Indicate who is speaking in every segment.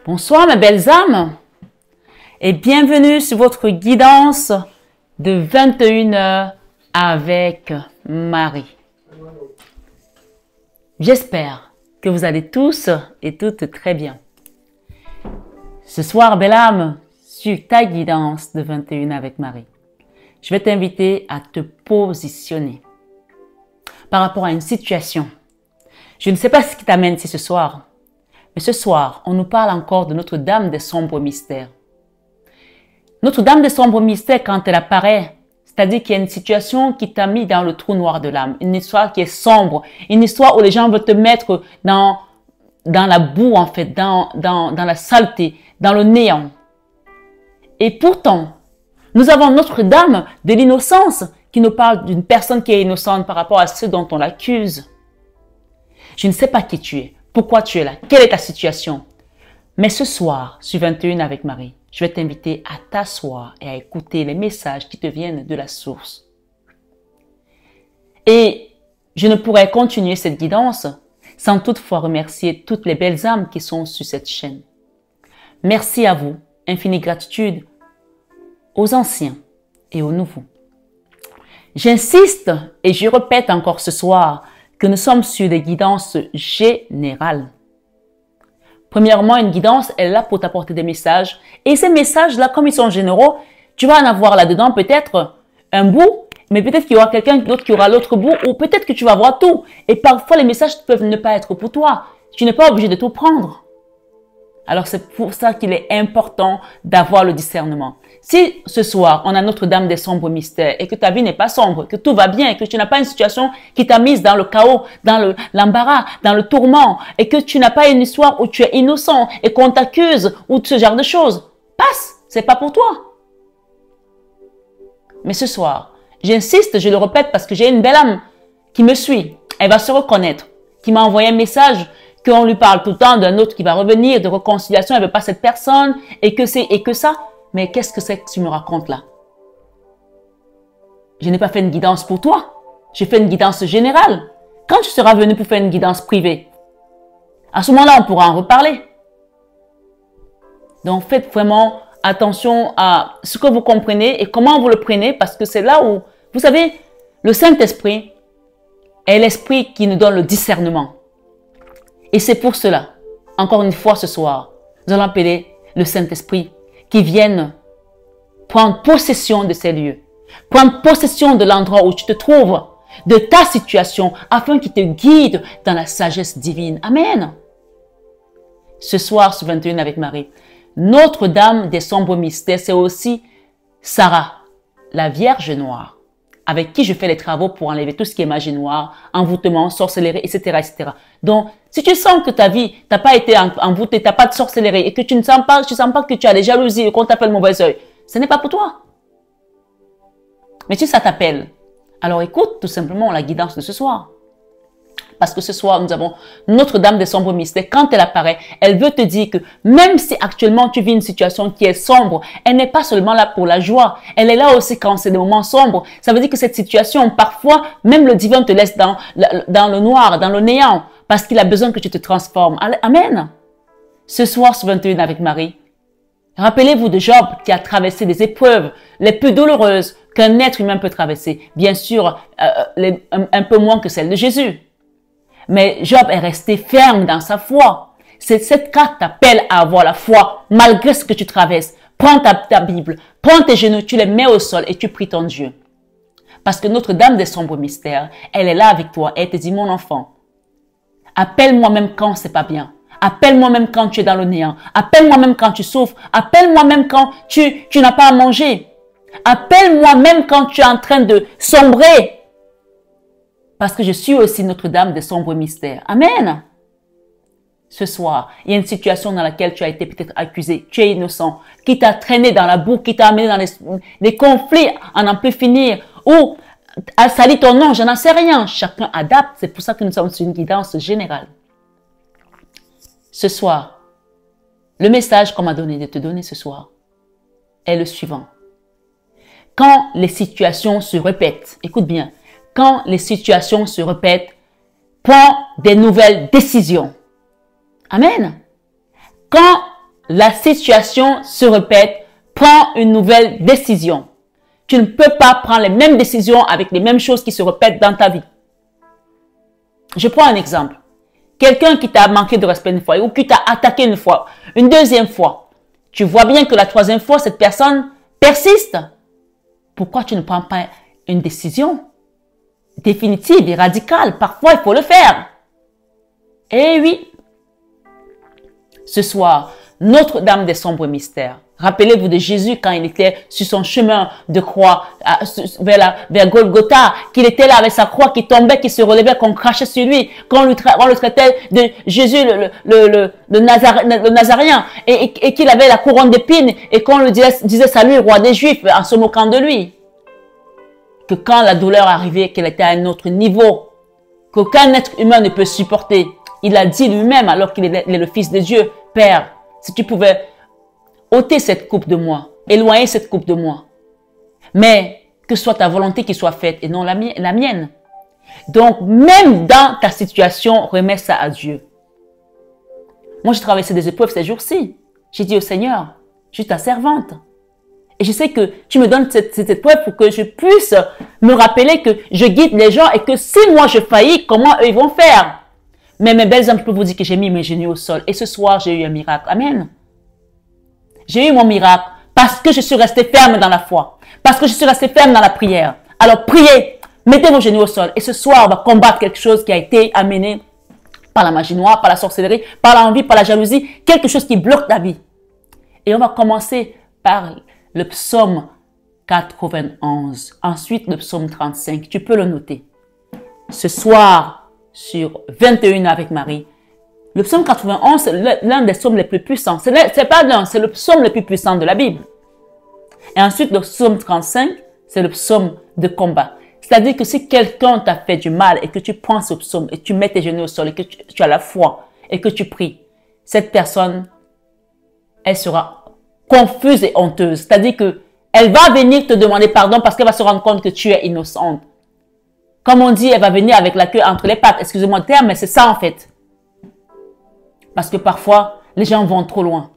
Speaker 1: Bonsoir mes belles âmes et bienvenue sur votre guidance de 21 h avec Marie. J'espère que vous allez tous et toutes très bien. Ce soir, belle âme, sur ta guidance de 21 h avec Marie, je vais t'inviter à te positionner par rapport à une situation. Je ne sais pas ce qui t'amène ici ce soir. Mais ce soir, on nous parle encore de Notre-Dame des sombres mystères. Notre-Dame des sombres mystères, quand elle apparaît, c'est-à-dire qu'il y a une situation qui t'a mis dans le trou noir de l'âme, une histoire qui est sombre, une histoire où les gens veulent te mettre dans la boue, en fait, dans la saleté, dans le néant. Et pourtant, nous avons Notre-Dame de l'innocence qui nous parle d'une personne qui est innocente par rapport à ceux dont on l'accuse. Je ne sais pas qui tu es. Pourquoi tu es là? Quelle est ta situation? Mais ce soir, sur 21 avec Marie, je vais t'inviter à t'asseoir et à écouter les messages qui te viennent de la source. Et je ne pourrais continuer cette guidance sans toutefois remercier toutes les belles âmes qui sont sur cette chaîne. Merci à vous, infinie gratitude aux anciens et aux nouveaux. J'insiste et je répète encore ce soir que nous sommes sur des guidances générales. Premièrement, une guidance est là pour t'apporter des messages. Et ces messages-là, comme ils sont généraux, tu vas en avoir là-dedans peut-être un bout, mais peut-être qu'il y aura quelqu'un d'autre qui aura l'autre bout, ou peut-être que tu vas voir tout. Et parfois, les messages peuvent ne pas être pour toi. Tu n'es pas obligé de tout prendre. Alors, c'est pour ça qu'il est important d'avoir le discernement. Si ce soir, on a Notre-Dame des sombres mystères et que ta vie n'est pas sombre, que tout va bien et que tu n'as pas une situation qui t'a mise dans le chaos, dans l'embarras, dans le tourment et que tu n'as pas une histoire où tu es innocent et qu'on t'accuse ou ce genre de choses, passe, c'est pas pour toi. Mais ce soir, j'insiste, je le répète parce que j'ai une belle âme qui me suit. Elle va se reconnaître, qui m'a envoyé un message qu'on lui parle tout le temps d'un autre qui va revenir, de réconciliation, elle veut pas cette personne, et que c'est, et que ça. Mais qu'est-ce que c'est que tu me racontes là? Je n'ai pas fait une guidance pour toi. J'ai fait une guidance générale. Quand tu seras venu pour faire une guidance privée, à ce moment-là, on pourra en reparler. Donc, faites vraiment attention à ce que vous comprenez et comment vous le prenez, parce que c'est là où, vous savez, le Saint-Esprit est l'Esprit qui nous donne le discernement. Et c'est pour cela, encore une fois ce soir, nous allons appeler le Saint-Esprit qui vienne prendre possession de ces lieux, prendre possession de l'endroit où tu te trouves, de ta situation, afin qu'il te guide dans la sagesse divine. Amen. Ce soir, sur 21 avec Marie, Notre-Dame des sombres mystères, c'est aussi Sarah, la Vierge noire, avec qui je fais les travaux pour enlever tout ce qui est magie noire, envoûtement, sorcellerie, etc., etc. Donc, si tu sens que ta vie n'a pas été envoûtée, tu n'as pas de sorcellerie et que tu ne sens pas, que tu as des jalousies et qu'on t'appelle mauvais œil, ce n'est pas pour toi. Mais si ça t'appelle, alors écoute tout simplement la guidance de ce soir. Parce que ce soir, nous avons Notre-Dame des sombres mystères. Quand elle apparaît, elle veut te dire que même si actuellement tu vis une situation qui est sombre, elle n'est pas seulement là pour la joie. Elle est là aussi quand c'est des moments sombres. Ça veut dire que cette situation, parfois, même le divin te laisse dans le noir, dans le néant, parce qu'il a besoin que tu te transformes. Amen. Ce soir, sur 21 avec Marie, rappelez-vous de Job qui a traversé des épreuves les plus douloureuses qu'un être humain peut traverser. Bien sûr, un peu moins que celle de Jésus. Mais Job est resté ferme dans sa foi. Cette carte t'appelle à avoir la foi malgré ce que tu traverses. Prends ta Bible, prends tes genoux, tu les mets au sol et tu pries ton Dieu. Parce que Notre-Dame des sombres mystères, elle est là avec toi et elle te dit, mon enfant, appelle-moi même quand c'est pas bien. Appelle-moi même quand tu es dans le néant. Appelle-moi même quand tu souffres. Appelle-moi même quand tu n'as pas à manger. Appelle-moi même quand tu es en train de sombrer. Parce que je suis aussi Notre-Dame des sombres mystères. Amen. Ce soir, il y a une situation dans laquelle tu as été peut-être accusé, tu es innocent, qui t'a traîné dans la boue, qui t'a amené dans les conflits à n'en plus finir, ou a sali ton nom, je n'en sais rien. Chacun adapte, c'est pour ça que nous sommes sur une guidance générale. Ce soir, le message qu'on m'a donné de te donner ce soir est le suivant. Quand les situations se répètent, écoute bien, quand les situations se répètent, prends des nouvelles décisions. Amen. Quand la situation se répète, prends une nouvelle décision. Tu ne peux pas prendre les mêmes décisions avec les mêmes choses qui se répètent dans ta vie. Je prends un exemple. Quelqu'un qui t'a manqué de respect une fois ou qui t'a attaqué une fois, une deuxième fois. Tu vois bien que la troisième fois, cette personne persiste. Pourquoi tu ne prends pas une décision définitive et radicale? Parfois, il faut le faire. Eh oui. Ce soir, Notre-Dame des sombres mystères. Rappelez-vous de Jésus quand il était sur son chemin de croix vers Golgotha, qu'il était là avec sa croix qui tombait, qui se relevait, qu'on crachait sur lui, qu'on le traitait de Jésus le Nazaréen et qu'il avait la couronne d'épines et qu'on lui disait salut roi des Juifs en se moquant de lui. Que quand la douleur arrivait, qu'elle était à un autre niveau, qu'aucun être humain ne peut supporter, il a dit lui-même alors qu'il est le Fils de Dieu, Père, si tu pouvais ôtez cette coupe de moi, éloignez cette coupe de moi. Mais que soit ta volonté qui soit faite et non la mienne. Donc, même dans ta situation, remets ça à Dieu. Moi, j'ai traversé des épreuves ces jours-ci. J'ai dit au Seigneur, je suis ta servante. Et je sais que tu me donnes cette épreuve pour que je puisse me rappeler que je guide les gens et que si moi je faillis, comment eux ils vont faire? Mais mes belles âmes, je peux vous dire que j'ai mis mes genoux au sol. Et ce soir, j'ai eu un miracle. Amen. J'ai eu mon miracle parce que je suis resté ferme dans la foi. Parce que je suis resté ferme dans la prière. Alors priez, mettez vos genoux au sol. Et ce soir, on va combattre quelque chose qui a été amené par la magie noire, par la sorcellerie, par l'envie, par la jalousie. Quelque chose qui bloque ta vie. Et on va commencer par le psaume 91. Ensuite, le psaume 35. Tu peux le noter. Ce soir, sur 21 avec Marie. Le psaume 91, c'est l'un des psaumes les plus puissants. C'est pas l'un, c'est le psaume le plus puissant de la Bible. Et ensuite, le psaume 35, c'est le psaume de combat. C'est-à-dire que si quelqu'un t'a fait du mal et que tu prends ce psaume et tu mets tes genoux au sol et que tu as la foi et que tu pries, cette personne, elle sera confuse et honteuse. C'est-à-dire que elle va venir te demander pardon parce qu'elle va se rendre compte que tu es innocente. Comme on dit, elle va venir avec la queue entre les pattes. Excusez-moi le terme, mais c'est ça en fait. Parce que parfois, les gens vont trop loin.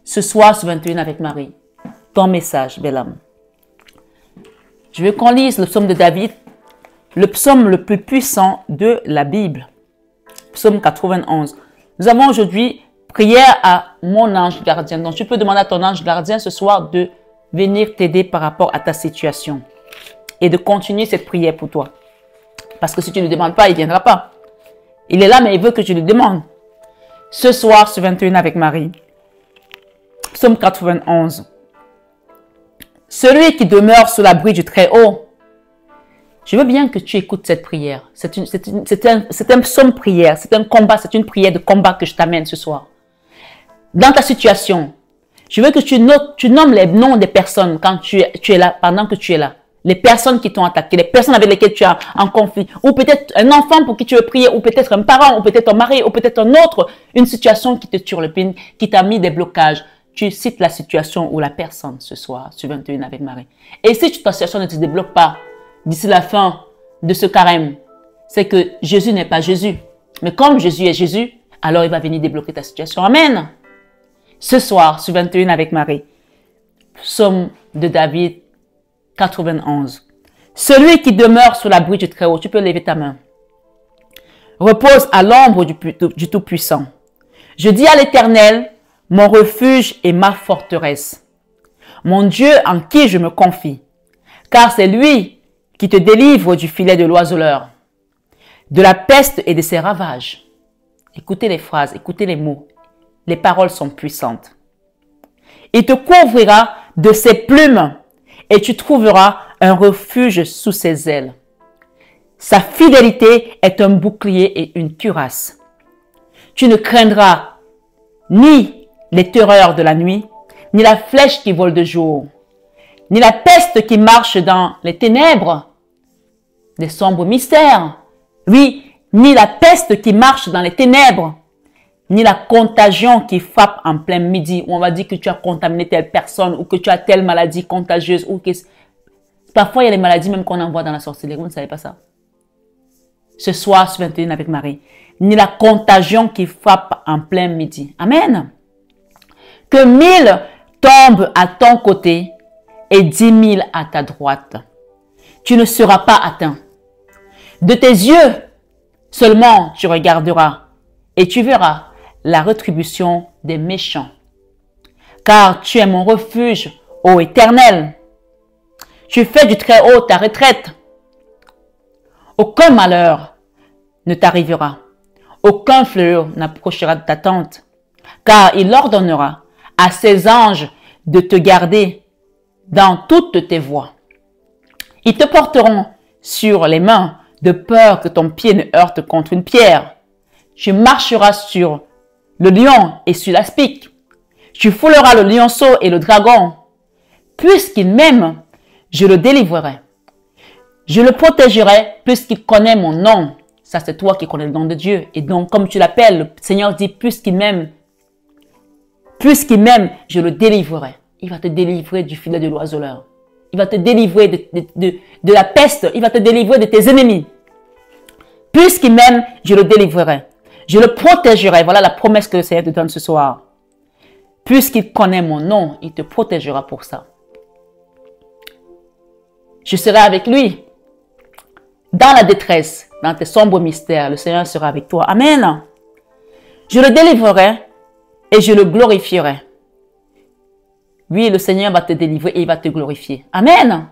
Speaker 1: Ce soir, sur 21 avec Marie, ton message, belle âme. Je veux qu'on lise le psaume de David, le psaume le plus puissant de la Bible. Psaume 91. Nous avons aujourd'hui prière à mon ange gardien. Donc, tu peux demander à ton ange gardien ce soir de venir t'aider par rapport à ta situation. Et de continuer cette prière pour toi. Parce que si tu ne le demandes pas, il ne viendra pas. Il est là, mais il veut que tu le demandes. Ce soir, sur 21 avec Marie, psaume 91. Celui qui demeure sous l'abri du Très-Haut. Je veux bien que tu écoutes cette prière. C'est un psaume prière, c'est un combat, c'est une prière de combat que je t'amène ce soir. Dans ta situation, je veux que tu nommes les noms des personnes quand tu es là, pendant que tu es là. Les personnes qui t'ont attaqué, les personnes avec lesquelles tu es en conflit, ou peut-être un enfant pour qui tu veux prier, ou peut-être un parent, ou peut-être ton mari, ou peut-être un autre, une situation qui te turlupine, qui t'a mis des blocages. Tu cites la situation ou la personne ce soir, sur 21 avec Marie. Et si ta situation ne te débloque pas d'ici la fin de ce carême, c'est que Jésus n'est pas Jésus. Mais comme Jésus est Jésus, alors il va venir débloquer ta situation. Amen. Ce soir, sur 21 avec Marie, psaume de David, 91. Celui qui demeure sous l'abri du Très-Haut, tu peux lever ta main, repose à l'ombre du Tout-Puissant. Je dis à l'Éternel, mon refuge et ma forteresse, mon Dieu en qui je me confie, car c'est lui qui te délivre du filet de l'oiseleur, de la peste et de ses ravages. Écoutez les phrases, écoutez les mots. Les paroles sont puissantes. Il te couvrira de ses plumes et tu trouveras un refuge sous ses ailes. Sa fidélité est un bouclier et une cuirasse. Tu ne craindras ni les terreurs de la nuit, ni la flèche qui vole de jour, ni la peste qui marche dans les ténèbres, des sombres mystères. Oui, ni la peste qui marche dans les ténèbres, ni la contagion qui frappe en plein midi, où on va dire que tu as contaminé telle personne, ou que tu as telle maladie contagieuse, ou que... Parfois, il y a des maladies même qu'on envoie dans la sorcellerie, vous ne savez pas ça. Ce soir, sur 21 avec Marie, ni la contagion qui frappe en plein midi. Amen. Que 1000 tombent à ton côté et 10 000 à ta droite. Tu ne seras pas atteint. De tes yeux seulement tu regarderas et tu verras la rétribution des méchants. Car tu es mon refuge, ô Éternel. Tu fais du Très-Haut ta retraite. Aucun malheur ne t'arrivera. Aucun fléau n'approchera de ta tente. Car il ordonnera à ses anges de te garder dans toutes tes voies. Ils te porteront sur les mains de peur que ton pied ne heurte contre une pierre. Tu marcheras sur le lion et sur l'aspic. Tu fouleras le lionceau et le dragon. Puisqu'il m'aime, je le délivrerai. Je le protégerai puisqu'il connaît mon nom. Ça, c'est toi qui connais le nom de Dieu. Et donc, comme tu l'appelles, le Seigneur dit, puisqu'il m'aime, je le délivrerai. Il va te délivrer du filet de l'oiseleur. Il va te délivrer de la peste. Il va te délivrer de tes ennemis. Puisqu'il m'aime, je le délivrerai. Je le protégerai. Voilà la promesse que le Seigneur te donne ce soir. Puisqu'il connaît mon nom, il te protégera pour ça. Je serai avec lui. Dans la détresse, dans tes sombres mystères, le Seigneur sera avec toi. Amen. Je le délivrerai et je le glorifierai. Oui, le Seigneur va te délivrer et il va te glorifier. Amen.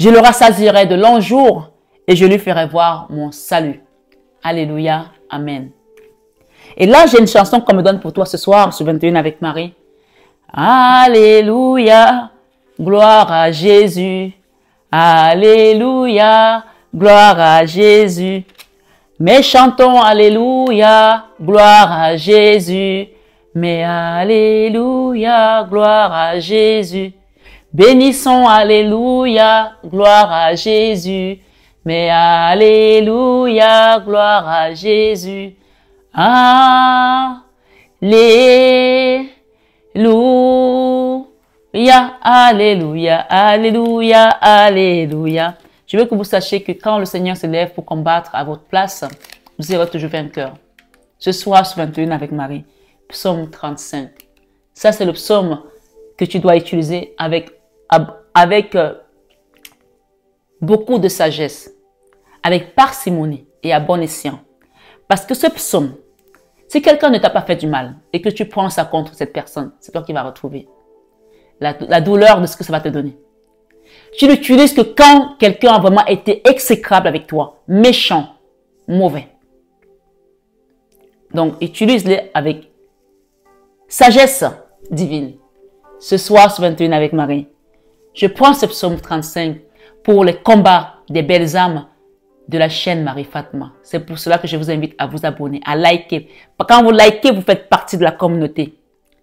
Speaker 1: Je le rassasierai de longs jours et je lui ferai voir mon salut. Alléluia. Amen. Et là, j'ai une chanson qu'on me donne pour toi ce soir, sur 21 avec Marie. Alléluia. Gloire à Jésus. Alléluia. Gloire à Jésus. Mais chantons Alléluia. Gloire à Jésus. Mais Alléluia, gloire à Jésus. Bénissons Alléluia, gloire à Jésus. Mais Alléluia, gloire à Jésus. Alléluia, Alléluia, Alléluia, Alléluia. Je veux que vous sachiez que quand le Seigneur se lève pour combattre à votre place, vous serez toujours vainqueur. Ce soir, sur 21 avec Marie. Psaume 35. Ça, c'est le psaume que tu dois utiliser avec beaucoup de sagesse, avec parcimonie et à bon escient. Parce que ce psaume, si quelqu'un ne t'a pas fait du mal et que tu prends ça contre cette personne, c'est toi qui vas retrouver la douleur de ce que ça va te donner. Tu l'utilises que quand quelqu'un a vraiment été exécrable avec toi, méchant, mauvais. Donc, utilise-le avec sagesse divine. Ce soir, sur 21 avec Marie, je prends ce psaume 35 pour les combats des belles âmes de la chaîne Marie Fatma. C'est pour cela que je vous invite à vous abonner, à liker. Quand vous likez, vous faites partie de la communauté.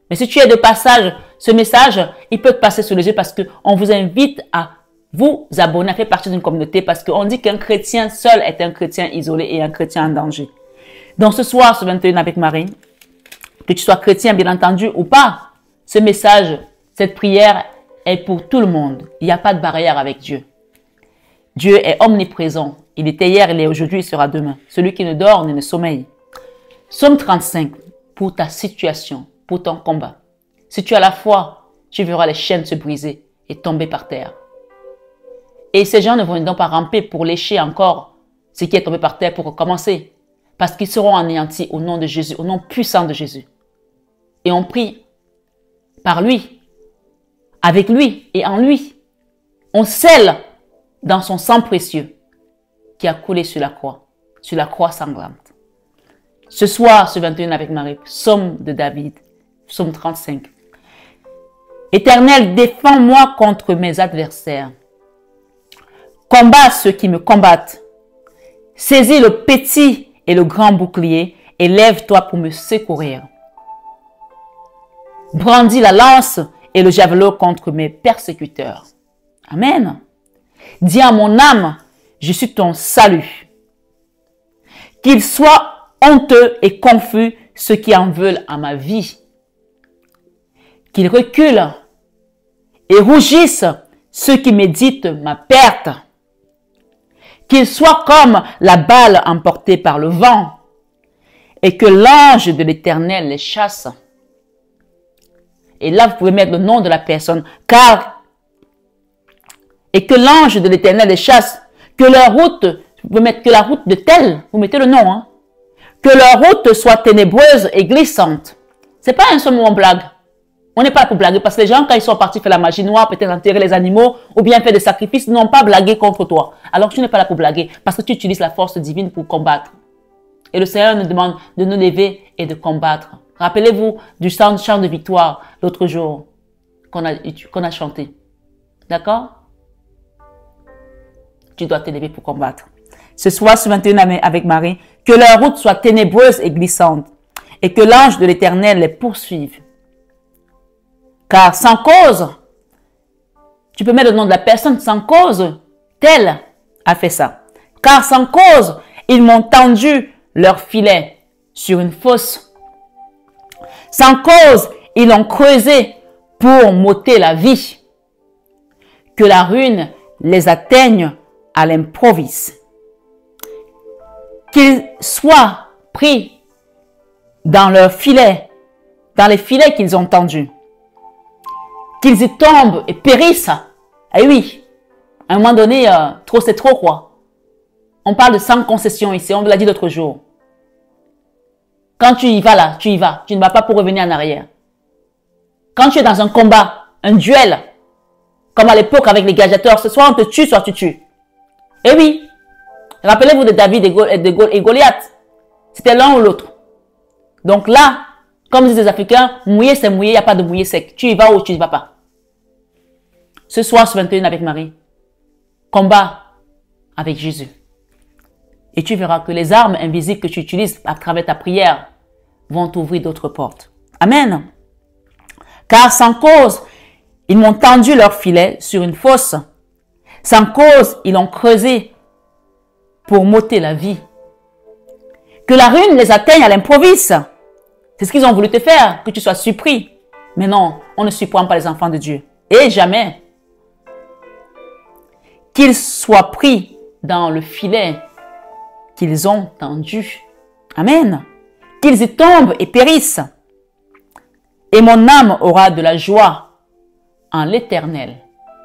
Speaker 1: Mais si tu es de passage, ce message, il peut te passer sous les yeux parce qu'on vous invite à vous abonner, à faire partie d'une communauté parce qu'on dit qu'un chrétien seul est un chrétien isolé et un chrétien en danger. Donc ce soir, sur 21 avec Marie, que tu sois chrétien, bien entendu, ou pas, ce message, cette prière est pour tout le monde. Il n'y a pas de barrière avec Dieu. Dieu est omniprésent. Il était hier, il est aujourd'hui, il sera demain. Celui qui ne dort ni ne sommeille. Psaume 35, pour ta situation, pour ton combat. Si tu as la foi, tu verras les chaînes se briser et tomber par terre. Et ces gens ne vont donc pas ramper pour lécher encore ce qui est tombé par terre pour recommencer. Parce qu'ils seront anéantis au nom de Jésus, au nom puissant de Jésus. Et on prie par lui, avec lui et en lui. On scelle dans son sang précieux qui a coulé sur la croix sanglante. Ce soir, ce 21 avec Marie, psaume de David, psaume 35. Éternel, défends-moi contre mes adversaires. Combat ceux qui me combattent. Saisis le petit et le grand bouclier et lève-toi pour me secourir. Brandis la lance et le javelot contre mes persécuteurs. Amen. Dis à mon âme, je suis ton salut. Qu'ils soient honteux et confus ceux qui en veulent à ma vie. Qu'ils reculent et rougissent ceux qui méditent ma perte. Qu'ils soient comme la balle emportée par le vent et que l'ange de l'Éternel les chasse. Et là, vous pouvez mettre le nom de la personne, et que l'ange de l'Éternel les chasse, que leur route, vous pouvez mettre que la route de tel, vous mettez le nom, hein, que leur route soit ténébreuse et glissante. C'est pas un seul mot en blague. On n'est pas là pour blaguer, parce que les gens, quand ils sont partis faire la magie noire, peut-être enterrer les animaux, ou bien faire des sacrifices, n'ont pas blagué contre toi. Alors tu n'es pas là pour blaguer, parce que tu utilises la force divine pour combattre. Et le Seigneur nous demande de nous lever et de combattre. Rappelez-vous du chant de victoire l'autre jour qu'on a chanté. D'accord? Tu dois te lever pour combattre. Ce soir, ce 21 avec Marie, que leur route soit ténébreuse et glissante, et que l'ange de l'Éternel les poursuive. Car sans cause, tu peux mettre le nom de la personne, sans cause, tel a fait ça. Car sans cause, ils m'ont tendu leur filet sur une fosse. Sans cause, ils l'ont creusé pour m'ôter la vie. Que la ruine les atteigne à l'improviste. Qu'ils soient pris dans leur filet, dans les filets qu'ils ont tendus. Qu'ils y tombent et périssent. Eh oui, à un moment donné, trop c'est trop, quoi. On parle de sans concession ici, on vous l'a dit l'autre jour. Quand tu y vas là, tu y vas. Tu ne vas pas pour revenir en arrière. Quand tu es dans un combat, un duel, comme à l'époque avec les gladiateurs, ce soit on te tue, soit tu tues. Eh oui, rappelez-vous de David et Goliath. C'était l'un ou l'autre. Donc là, comme disent les Africains, mouiller c'est mouiller, il n'y a pas de mouiller sec. Tu y vas ou tu n'y vas pas. Ce soir, ce 21 avec Marie, combat avec Jésus. Et tu verras que les armes invisibles que tu utilises à travers ta prière vont t'ouvrir d'autres portes. Amen. Car sans cause, ils m'ont tendu leur filet sur une fosse. Sans cause, ils l'ont creusé pour m'ôter la vie. Que la ruine les atteigne à l'improviste. C'est ce qu'ils ont voulu te faire, que tu sois surpris. Mais non, on ne surprend pas les enfants de Dieu. Et jamais. Qu'ils soient pris dans le filet qu'ils ont tendu. Amen. Qu'ils y tombent et périssent. Et mon âme aura de la joie en l'Éternel.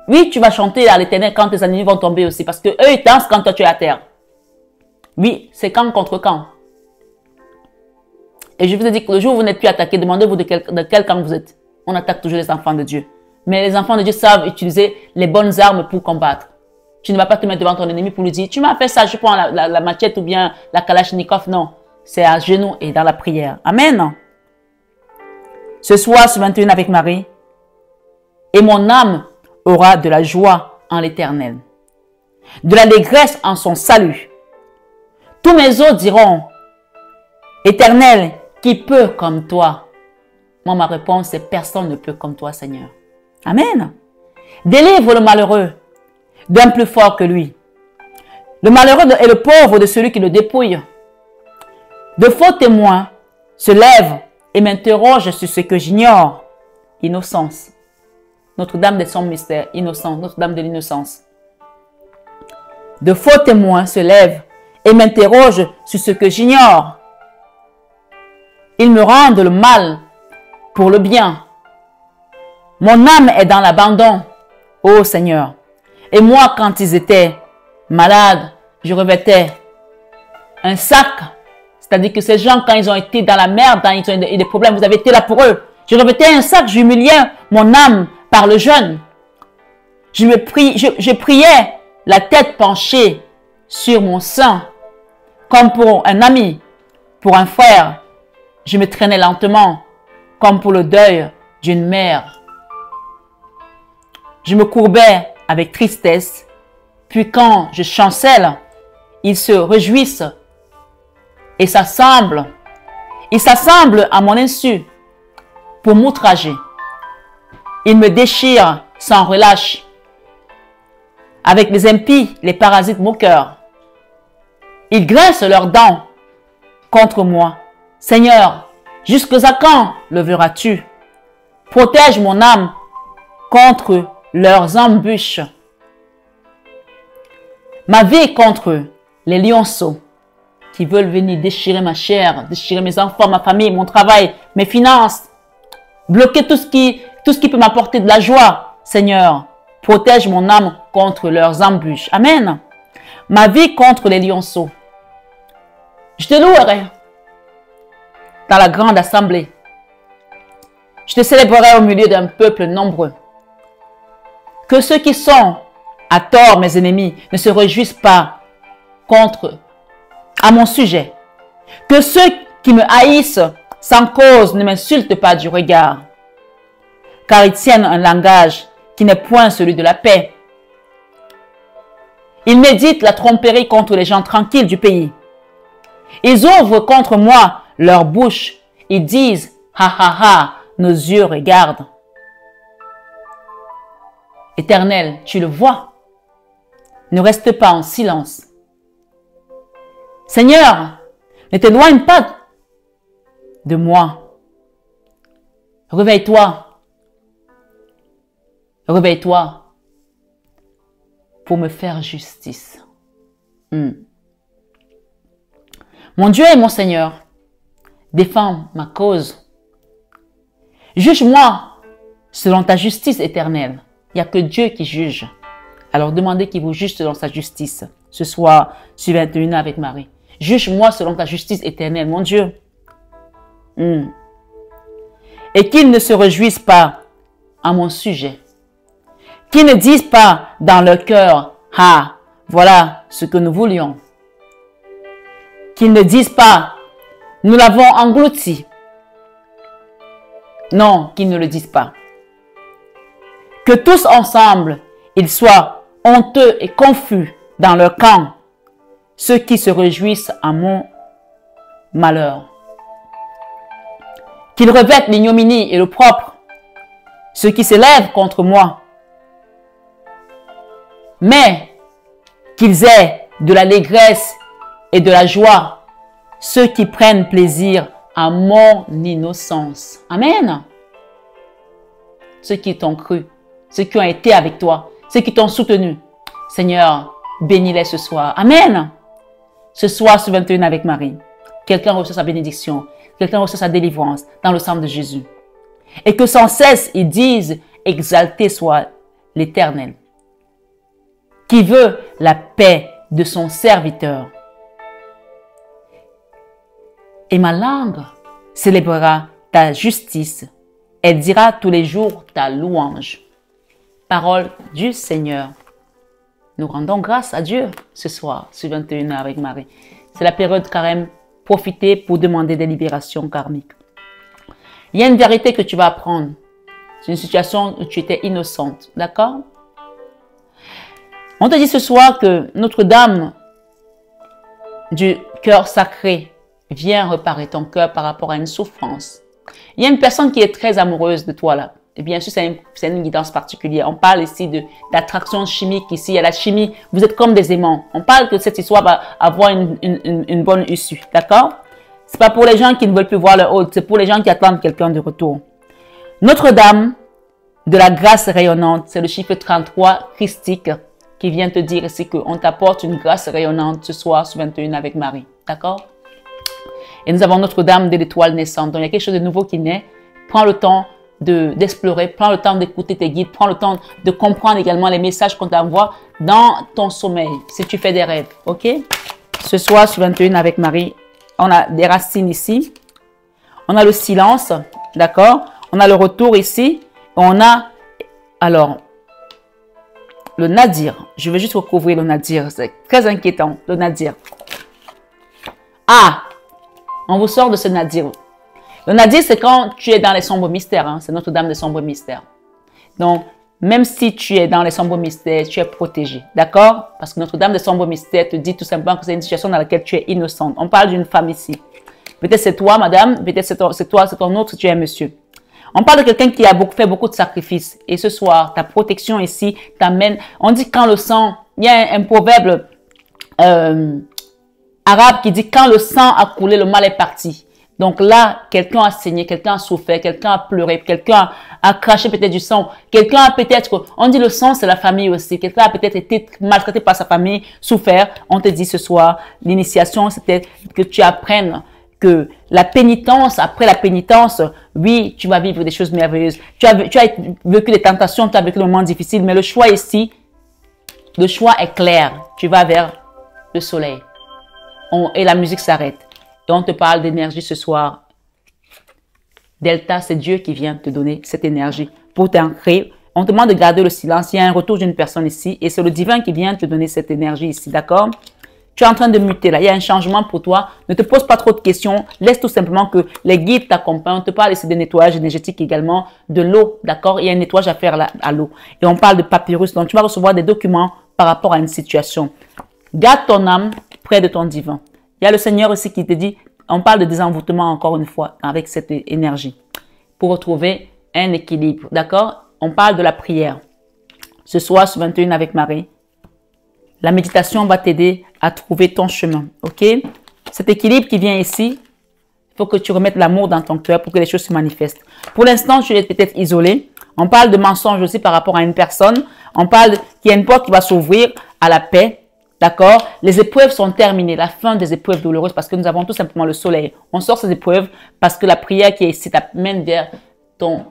Speaker 1: Oui, tu vas chanter à l'Éternel quand tes ennemis vont tomber aussi, parce que eux ils dansent quand toi tu es à terre. Oui, c'est camp contre camp. Et je vous ai dit que le jour où vous n'êtes plus attaqué, demandez-vous de quel camp vous êtes. On attaque toujours les enfants de Dieu. Mais les enfants de Dieu savent utiliser les bonnes armes pour combattre. Tu ne vas pas te mettre devant ton ennemi pour lui dire, tu m'as fait ça, je prends la machette ou bien la kalachnikov. Non, c'est à genoux et dans la prière. Amen. Ce soir, ce 21 avec Marie, et mon âme aura de la joie en l'Éternel, de l'allégresse en son salut. Tous mes os diront, Éternel, qui peut comme toi? Moi, ma réponse est, personne ne peut comme toi, Seigneur. Amen. Délivre le malheureux d'un plus fort que lui. Le malheureux et le pauvre de celui qui le dépouille. De faux témoins se lèvent et m'interrogent sur ce que j'ignore. Innocence. Notre-Dame des Sombres Mystères, innocence, Notre-Dame de l'Innocence. De faux témoins se lèvent et m'interrogent sur ce que j'ignore. Ils me rendent le mal pour le bien. Mon âme est dans l'abandon, ô Seigneur. Et moi, quand ils étaient malades, je revêtais un sac. C'est-à-dire que ces gens, quand ils ont été dans la merde, quand ils ont eu des problèmes, vous avez été là pour eux. Je revêtais un sac, j'humiliais mon âme par le jeûne. Je priais la tête penchée sur mon sein, comme pour un ami, pour un frère. Je me traînais lentement, comme pour le deuil d'une mère. Je me courbais avec tristesse, puis quand je chancelle, ils se réjouissent et s'assemblent. Ils s'assemblent à mon insu pour m'outrager. Ils me déchirent sans relâche. Avec les impies, les parasites moqueurs. Ils graissent leurs dents contre moi. Seigneur, jusqu'à quand le verras-tu? Protège mon âme contre leurs embûches. Ma vie est contre les lionceaux qui veulent venir déchirer ma chair, déchirer mes enfants, ma famille, mon travail, mes finances, bloquer tout ce qui peut m'apporter de la joie. Seigneur, protège mon âme contre leurs embûches. Amen. Ma vie contre les lionceaux. Je te louerai dans la grande assemblée. Je te célébrerai au milieu d'un peuple nombreux. Que ceux qui sont à tort mes ennemis ne se réjouissent pas à mon sujet. Que ceux qui me haïssent sans cause ne m'insultent pas du regard, car ils tiennent un langage qui n'est point celui de la paix. Ils méditent la tromperie contre les gens tranquilles du pays. Ils ouvrent contre moi leur bouche. Ils disent, ha ha ha, nos yeux regardent. Éternel, tu le vois. Ne reste pas en silence. Seigneur, ne t'éloigne pas de moi. Réveille-toi. Réveille-toi pour me faire justice. Mon Dieu et mon Seigneur, défends ma cause. Juge-moi selon ta justice éternelle. Il n'y a que Dieu qui juge. Alors demandez qu'il vous juge selon sa justice. Ce soir, sur 21 avec Marie. Juge-moi selon ta justice éternelle, mon Dieu. Et qu'ils ne se réjouissent pas à mon sujet. Qu'ils ne disent pas dans leur cœur, ah, voilà ce que nous voulions. Qu'ils ne disent pas, nous l'avons englouti. Non, qu'ils ne le disent pas. Que tous ensemble, ils soient honteux et confus dans leur camp, ceux qui se réjouissent à mon malheur. Qu'ils revêtent l'ignominie et le propre, ceux qui s'élèvent contre moi. Mais qu'ils aient de l'allégresse et de la joie, ceux qui prennent plaisir à mon innocence. Amen. Ceux qui t'ont cru, ceux qui ont été avec toi, ceux qui t'ont soutenu. Seigneur, bénis-les ce soir. Amen. Ce soir, sur 21 avec Marie, quelqu'un reçoit sa bénédiction, quelqu'un reçoit sa délivrance dans le sang de Jésus. Et que sans cesse, ils disent, exalté soit l'Éternel, qui veut la paix de son serviteur. Et ma langue célébrera ta justice. Elle dira tous les jours ta louange. Parole du Seigneur. Nous rendons grâce à Dieu ce soir, sur 21 heures avec Marie. C'est la période carême. Profitez pour demander des libérations karmiques. Il y a une vérité que tu vas apprendre. C'est une situation où tu étais innocente. D'accord? On te dit ce soir que Notre-Dame du cœur sacré vient réparer ton cœur par rapport à une souffrance. Il y a une personne qui est très amoureuse de toi là. Et bien sûr, c'est une guidance particulière. On parle ici d'attraction chimique. Ici, il y a la chimie. Vous êtes comme des aimants. On parle que cette histoire va avoir une bonne issue. D'accord? C'est pas pour les gens qui ne veulent plus voir leur hôte. C'est pour les gens qui attendent quelqu'un de retour. Notre-Dame de la grâce rayonnante, c'est le chiffre 33 christique qui vient te dire ici qu'on t'apporte une grâce rayonnante ce soir sur 21 avec Marie. D'accord? Et nous avons Notre-Dame de l'étoile naissante. Donc, il y a quelque chose de nouveau qui naît. Prends le temps d'explorer, prends le temps d'écouter tes guides, prends le temps de comprendre également les messages qu'on t'envoie dans ton sommeil, si tu fais des rêves, ok? Ce soir, sur 21 avec Marie, on a des racines ici, on a le silence, d'accord? On a le retour ici, on a, alors, le nadir. Je vais juste recouvrir le nadir, c'est très inquiétant, le nadir. Ah! On vous sort de ce nadir. Le nadir, c'est quand tu es dans les sombres mystères. Hein? C'est Notre-Dame des sombres mystères. Donc, même si tu es dans les sombres mystères, tu es protégé. D'accord? Parce que Notre-Dame des sombres mystères te dit tout simplement que c'est une situation dans laquelle tu es innocente. On parle d'une femme ici. Peut-être c'est toi, madame. Peut-être c'est toi, c'est ton autre, tu es monsieur. On parle de quelqu'un qui a fait beaucoup de sacrifices. Et ce soir, ta protection ici t'amène. On dit quand le sang, il y a un proverbe arabe qui dit quand le sang a coulé, le mal est parti. Donc là, quelqu'un a saigné, quelqu'un a souffert, quelqu'un a pleuré, quelqu'un a craché peut-être du sang, quelqu'un a peut-être, on dit le sang c'est la famille aussi, quelqu'un a peut-être été maltraité par sa famille, souffert. On te dit ce soir, l'initiation c'était que tu apprennes que la pénitence, après la pénitence, oui, tu vas vivre des choses merveilleuses. Tu as vécu des tentations, tu as vécu des moments difficiles, mais le choix ici, le choix est clair. Tu vas vers le soleil. Et la musique s'arrête. Et on te parle d'énergie ce soir. Delta, c'est Dieu qui vient te donner cette énergie pour t'ancrer. On te demande de garder le silence. Il y a un retour d'une personne ici et c'est le divin qui vient te donner cette énergie ici, d'accord? Tu es en train de muter là. Il y a un changement pour toi. Ne te pose pas trop de questions. Laisse tout simplement que les guides t'accompagnent. On te parle ici de nettoyage énergétique également, de l'eau, d'accord? Il y a un nettoyage à faire là, à l'eau. Et on parle de papyrus. Donc, tu vas recevoir des documents par rapport à une situation. Garde ton âme près de ton divin. Il y a le Seigneur aussi qui te dit, on parle de désenvoûtement encore une fois avec cette énergie pour retrouver un équilibre, d'accord? On parle de la prière. Ce soir, sur 21 avec Marie, la méditation va t'aider à trouver ton chemin, ok? Cet équilibre qui vient ici, il faut que tu remettes l'amour dans ton cœur pour que les choses se manifestent. Pour l'instant, tu es peut-être isolé. On parle de mensonge aussi par rapport à une personne. On parle qu'il y a une porte qui va s'ouvrir à la paix. D'accord? Les épreuves sont terminées, la fin des épreuves douloureuses parce que nous avons tout simplement le soleil. On sort ces épreuves parce que la prière qui est ici t'amène vers ton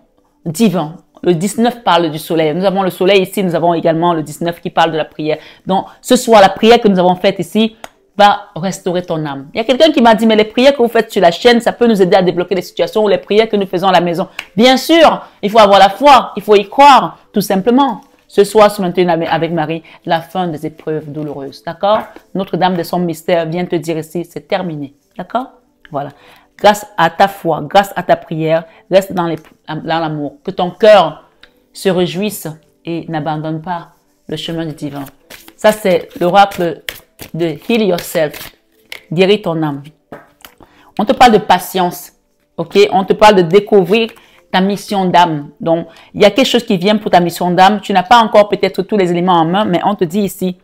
Speaker 1: divin. Le 19 parle du soleil. Nous avons le soleil ici, nous avons également le 19 qui parle de la prière. Donc, ce soir, la prière que nous avons faite ici va restaurer ton âme. Il y a quelqu'un qui m'a dit, mais les prières que vous faites sur la chaîne, ça peut nous aider à débloquer des situations ou les prières que nous faisons à la maison. Bien sûr, il faut avoir la foi, il faut y croire, tout simplement. Ce soir, ce matin avec Marie, la fin des épreuves douloureuses. D'accord? Notre-Dame de son mystère vient te dire ici, c'est terminé. D'accord? Voilà. Grâce à ta foi, grâce à ta prière, reste dans l'amour. Que ton cœur se réjouisse et n'abandonne pas le chemin du divin. Ça, c'est l'oracle de Heal Yourself. Guéris ton âme. On te parle de patience. Ok? On te parle de découvrir ta mission d'âme. Donc, il y a quelque chose qui vient pour ta mission d'âme. Tu n'as pas encore peut-être tous les éléments en main, mais on te dit ici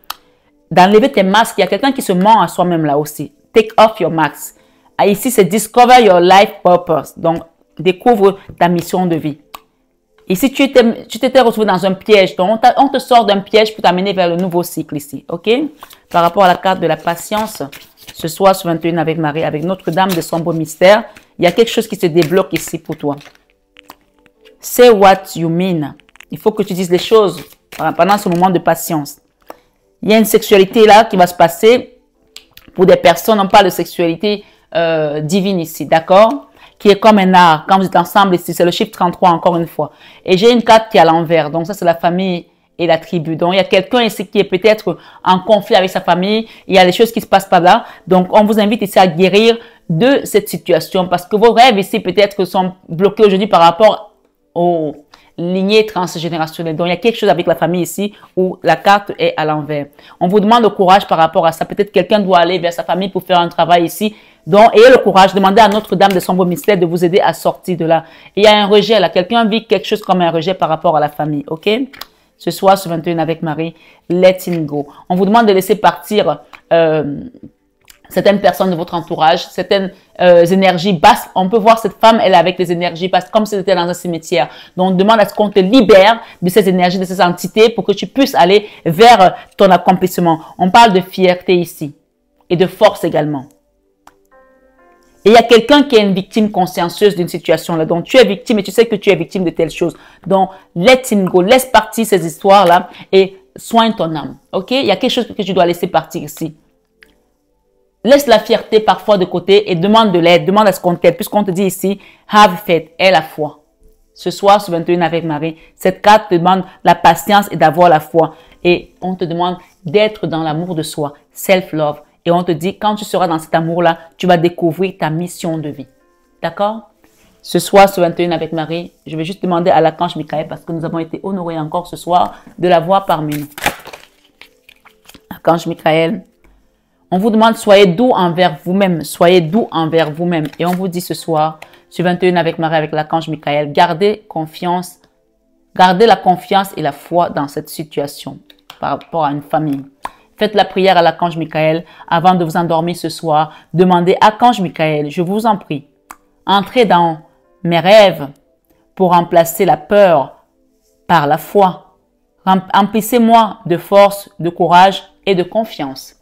Speaker 1: d'enlever tes masques. Il y a quelqu'un qui se ment à soi-même là aussi. Take off your masks. Ah, ici, c'est discover your life purpose. Donc, découvre ta mission de vie. Ici, tu t'étais retrouvé dans un piège. Donc, on te sort d'un piège pour t'amener vers le nouveau cycle ici. OK? Par rapport à la carte de la patience, ce soir, sur 21 avec Marie, avec Notre-Dame de son beau mystère, il y a quelque chose qui se débloque ici pour toi. Say what you mean. Il faut que tu dises les choses pendant ce moment de patience. Il y a une sexualité là qui va se passer pour des personnes. On parle de sexualité divine ici, d'accord? Qui est comme un art. Quand vous êtes ensemble ici, c'est le chiffre 33 encore une fois. Et j'ai une carte qui est à l'envers. Donc ça, c'est la famille et la tribu. Donc il y a quelqu'un ici qui est peut-être en conflit avec sa famille. Il y a des choses qui se passent pas là. Donc on vous invite ici à guérir de cette situation parce que vos rêves ici peut-être sont bloqués aujourd'hui par rapport aux lignées transgénérationnelles. Donc, il y a quelque chose avec la famille ici où la carte est à l'envers. On vous demande le courage par rapport à ça. Peut-être quelqu'un doit aller vers sa famille pour faire un travail ici. Donc, ayez le courage. Demandez à Notre-Dame de son beau mystère de vous aider à sortir de là. Et il y a un rejet là. Quelqu'un vit quelque chose comme un rejet par rapport à la famille. OK? Ce soir, ce 21 avec Marie, letting go. On vous demande de laisser partir certaines personnes de votre entourage, certaines énergies basses. On peut voir cette femme, elle est avec les énergies basses, comme si c'était dans un cimetière. Donc, on demande à ce qu'on te libère de ces énergies, de ces entités, pour que tu puisses aller vers ton accomplissement. On parle de fierté ici et de force également. Et il y a quelqu'un qui est une victime consciencieuse d'une situation là. Donc, tu es victime et tu sais que tu es victime de telle chose. Donc, let him go. Laisse partir ces histoires-là et soigne ton âme. OK? Il y a quelque chose que tu dois laisser partir ici. Laisse la fierté parfois de côté et demande de l'aide. Demande à ce qu'on t'aide. Puisqu'on te dit ici, have faith, aie la foi. Ce soir, sur 21 avec Marie, cette carte te demande la patience et d'avoir la foi. Et on te demande d'être dans l'amour de soi, self-love. Et on te dit, quand tu seras dans cet amour-là, tu vas découvrir ta mission de vie. D'accord? Ce soir, sur 21 avec Marie, je vais juste demander à l'archange Michael, parce que nous avons été honorés encore ce soir, de la voir parmi nous. Archange Michael, on vous demande, soyez doux envers vous-même. Soyez doux envers vous-même. Et on vous dit ce soir, sur 21 avec Marie, avec l'archange Michael, gardez confiance. Gardez la confiance et la foi dans cette situation par rapport à une famille. Faites la prière à l'archange Michael avant de vous endormir ce soir. Demandez, archange Michael, je vous en prie, Entrez dans mes rêves pour remplacer la peur par la foi. Emplissez-moi de force, de courage et de confiance.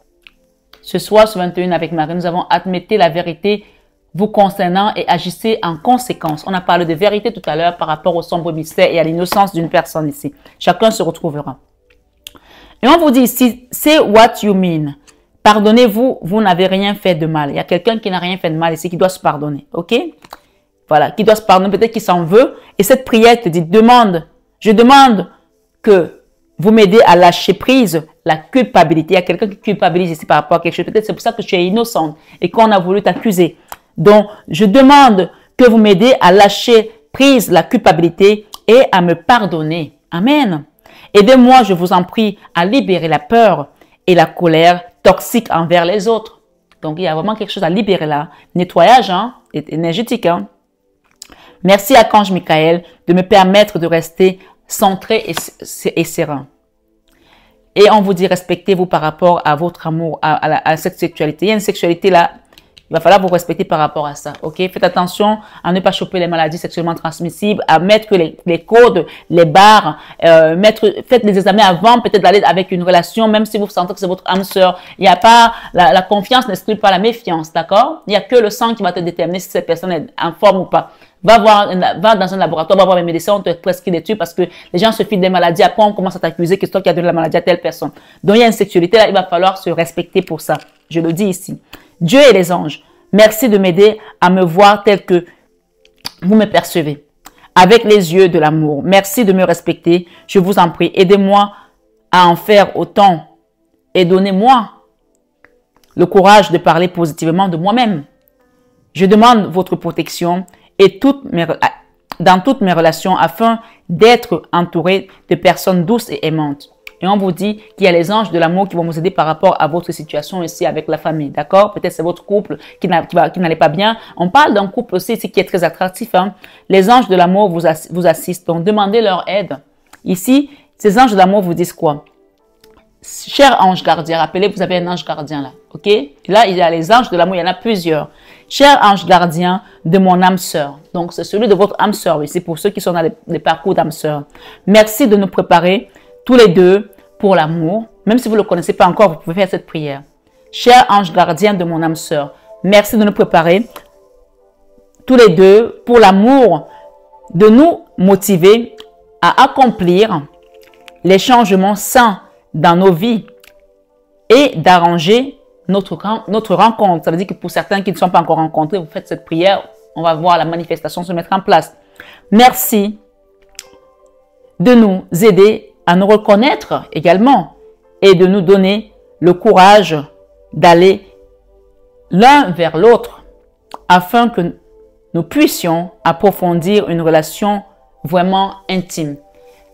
Speaker 1: Ce soir, sur 21 avec Marie, nous avons admetté la vérité vous concernant et agissez en conséquence. On a parlé de vérité tout à l'heure par rapport au sombre mystère et à l'innocence d'une personne ici. Chacun se retrouvera. Et on vous dit ici, say what you mean. Pardonnez-vous, vous n'avez rien fait de mal. Il y a quelqu'un qui n'a rien fait de mal ici, qui doit se pardonner. OK? Voilà, qui doit se pardonner, peut-être qu'il s'en veut. Et cette prière te dit, je demande que vous m'aidez à lâcher prise la culpabilité. Il y a quelqu'un qui culpabilise ici par rapport à quelque chose. Peut-être c'est pour ça que tu es innocente et qu'on a voulu t'accuser. Donc, je demande que vous m'aidez à lâcher prise la culpabilité et à me pardonner. Amen. Aidez-moi, je vous en prie, à libérer la peur et la colère toxique envers les autres. Donc, il y a vraiment quelque chose à libérer là. Nettoyage énergétique. Merci, Archange Michael, de me permettre de rester centré et serein. Et on vous dit, respectez-vous par rapport à votre amour, à cette sexualité. Il y a une sexualité là, il va falloir vous respecter par rapport à ça. Ok? Faites attention à ne pas choper les maladies sexuellement transmissibles, à mettre les codes, les barres, faites les examens avant peut-être d'aller avec une relation, même si vous sentez que c'est votre âme sœur. Il n'y a pas, la confiance n'exclut pas la méfiance, d'accord? Il n'y a que le sang qui va te déterminer si cette personne est en forme ou pas. Va dans un laboratoire, va voir les médecins, on te prescrit des trucs parce que les gens se fient des maladies. Après, on commence à t'accuser que c'est toi qui as donné la maladie à telle personne. Donc, il y a une sexualité là, il va falloir se respecter pour ça. Je le dis ici. Dieu et les anges, merci de m'aider à me voir tel que vous me percevez, avec les yeux de l'amour. Merci de me respecter. Je vous en prie, aidez-moi à en faire autant et donnez-moi le courage de parler positivement de moi-même. Je demande votre protection et dans toutes mes relations afin d'être entouré de personnes douces et aimantes. Et on vous dit qu'il y a les anges de l'amour qui vont vous aider par rapport à votre situation ici avec la famille, d'accord? Peut-être c'est votre couple qui n'allait pas bien. On parle d'un couple aussi ici qui est très attractif. Les anges de l'amour vous assistent, donc demandez leur aide. Ici, ces anges de l'amour vous disent quoi? Cher ange gardien, rappelez, vous avez un ange gardien là, ok? Et là, il y a les anges de l'amour, il y en a plusieurs. Cher ange gardien de mon âme sœur. Donc, c'est celui de votre âme sœur, oui, c'est pour ceux qui sont dans les parcours d'âme sœur. Merci de nous préparer tous les deux pour l'amour. Même si vous ne le connaissez pas encore, vous pouvez faire cette prière. Cher ange gardien de mon âme sœur, merci de nous préparer tous les deux pour l'amour, de nous motiver à accomplir les changements sains dans nos vies et d'arranger notre rencontre. Ça veut dire que pour certains qui ne sont pas encore rencontrés, vous faites cette prière, on va voir la manifestation se mettre en place. Merci de nous aider à nous reconnaître également et de nous donner le courage d'aller l'un vers l'autre afin que nous puissions approfondir une relation vraiment intime.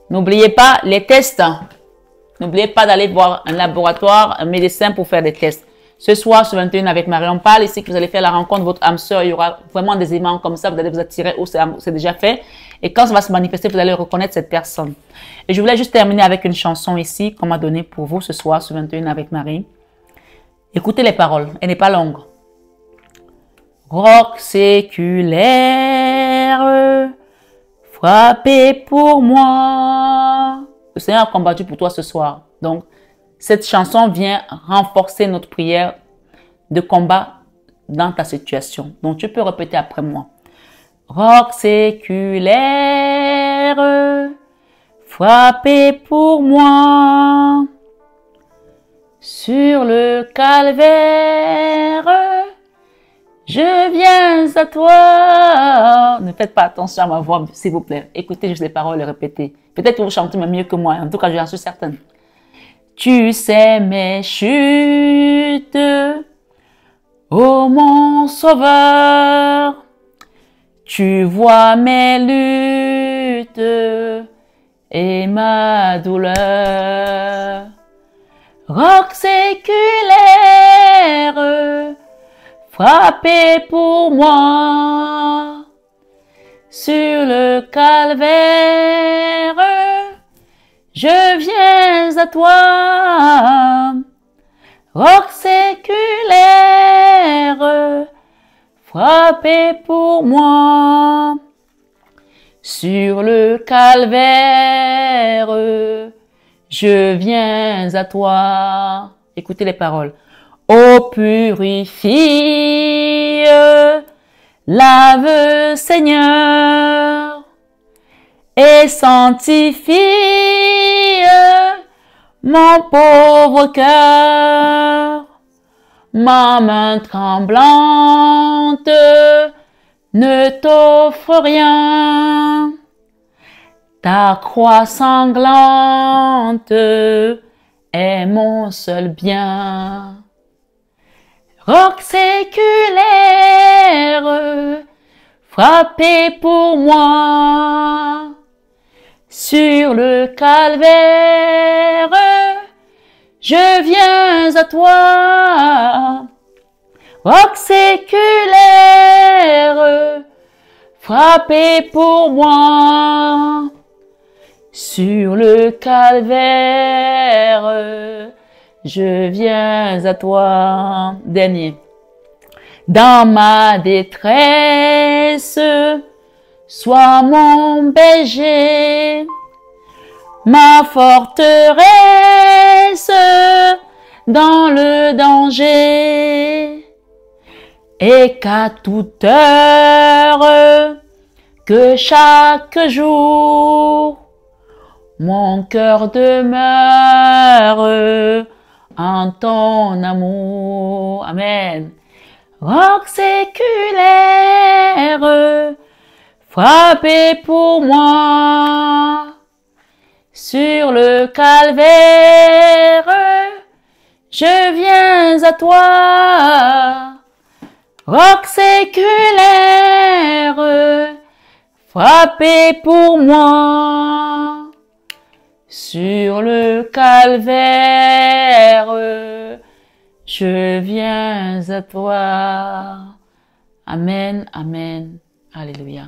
Speaker 1: N'oubliez pas les tests. N'oubliez pas d'aller voir un laboratoire, un médecin pour faire des tests. Ce soir, sur 21 avec Marie, on parle ici que vous allez faire la rencontre de votre âme sœur. Il y aura vraiment des aimants comme ça. Vous allez vous attirer où c'est déjà fait. Et quand ça va se manifester, vous allez reconnaître cette personne. Et je voulais juste terminer avec une chanson ici qu'on m'a donnée pour vous ce soir, sur 21 avec Marie. Écoutez les paroles. Elle n'est pas longue. Roc séculaire, frappez pour moi. Le Seigneur a combattu pour toi ce soir. Donc, cette chanson vient renforcer notre prière de combat dans ta situation. Donc, tu peux répéter après moi. Roc séculaire, frappez pour moi. Sur le calvaire, je viens à toi. Ne faites pas attention à ma voix, s'il vous plaît. Écoutez juste les paroles et répétez. Peut-être que vous chantez même mieux que moi. En tout cas, j'en suis certaine. Tu sais mes chutes, ô mon sauveur. Tu vois mes luttes et ma douleur. Roc séculaire, frappez pour moi. Sur le calvaire, je viens à toi. Roc séculaire, frappé pour moi. Sur le calvaire, je viens à toi. Écoutez les paroles. Ô purifie, lave Seigneur, et sanctifie mon pauvre cœur. Ma main tremblante ne t'offre rien. Ta croix sanglante est mon seul bien. Roc séculaire, frappé pour moi. Sur le calvaire, je viens à toi. Roc séculaire, frappé pour moi. Sur le calvaire, je viens à toi. Dernier. Dans ma détresse, sois mon berger, ma forteresse dans le danger. Et qu'à toute heure, que chaque jour, mon cœur demeure en ton amour. Amen. Roc séculaire, frappé pour moi. Sur le calvaire, je viens à toi. Roc séculaire, frappé pour moi. Sur le calvaire, je viens à toi. Amen, amen, alléluia.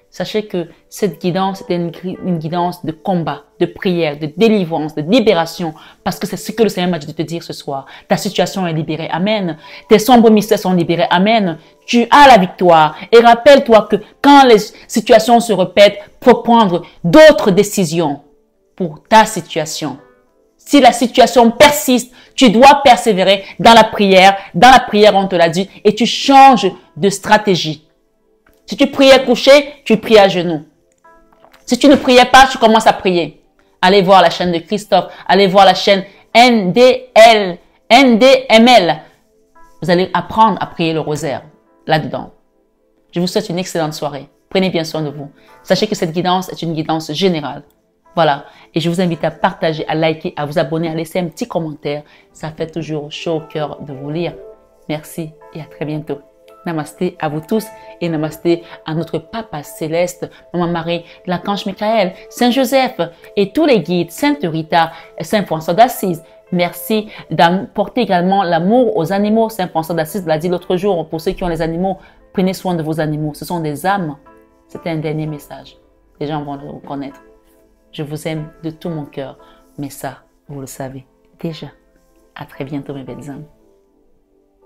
Speaker 1: Sachez que cette guidance est une guidance de combat, de prière, de délivrance, de libération, parce que c'est ce que le Seigneur m'a dit de te dire ce soir. Ta situation est libérée, amen. Tes sombres mystères sont libérés, amen. Tu as la victoire. Et rappelle-toi que quand les situations se répètent, il faut prendre d'autres décisions pour ta situation. Si la situation persiste, tu dois persévérer dans la prière. Dans la prière, on te l'a dit, et tu changes de stratégie. Si tu priais couché, tu pries à genoux. Si tu ne priais pas, tu commences à prier. Allez voir la chaîne de Christophe. Allez voir la chaîne NDML. Vous allez apprendre à prier le rosaire là-dedans. Je vous souhaite une excellente soirée. Prenez bien soin de vous. Sachez que cette guidance est une guidance générale. Voilà. Et je vous invite à partager, à liker, à vous abonner, à laisser un petit commentaire. Ça fait toujours chaud au cœur de vous lire. Merci et à très bientôt. Namasté à vous tous et namasté à notre Papa Céleste, Maman Marie, l'Archange Michael, Saint Joseph et tous les guides, Sainte Rita, Saint François d'Assise. Merci d'apporter également l'amour aux animaux. Saint François d'Assise l'a dit l'autre jour, pour ceux qui ont les animaux, prenez soin de vos animaux. Ce sont des âmes. C'était un dernier message. Les gens vont le reconnaître. Je vous aime de tout mon cœur, mais ça, vous le savez déjà. À très bientôt mes belles âmes.